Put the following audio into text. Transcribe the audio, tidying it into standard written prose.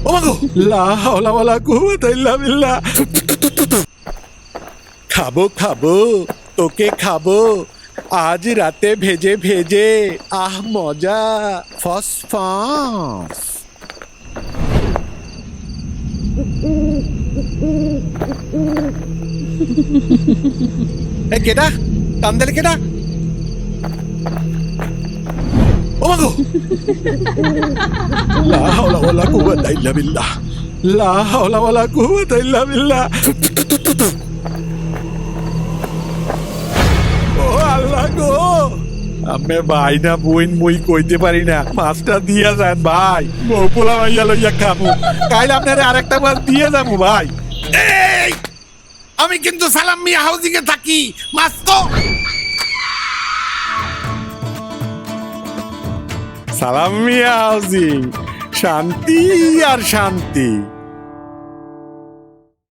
ও মাগো, লা হাওলা ওয়ালা কুওয়াতা ইল্লা বিল্লাহ। খাবো খাবো, তোকে খাবো আজ রাতে ভেজে ভেজে। আহ মজা, ফসফস। এ কেডা কান্দেল কেডা? ও মাগো, লা হাওলা ওয়ালা কুওয়াতা ইল্লা বিল্লাহ। লা হাওলা ওয়ালা কুওয়াতা ইল্লা বিল্লাহ। ও আল্লাহ গো, আমি ভাই না বইন মই কইতে পারি না, মাছটা দিয়া যান ভাই। বউ পোলা মাইয়া লইয়া খাবো, কাইল আপনারে আরেকটা মাছ দিয়ে যাবো ভাই। এই, আমি কিন্তু সালাম মিয়া হাউজিং এ থাকি, মাছ তো। সালাম মিয়া হাউজিং, শান্তি আর শান্তি।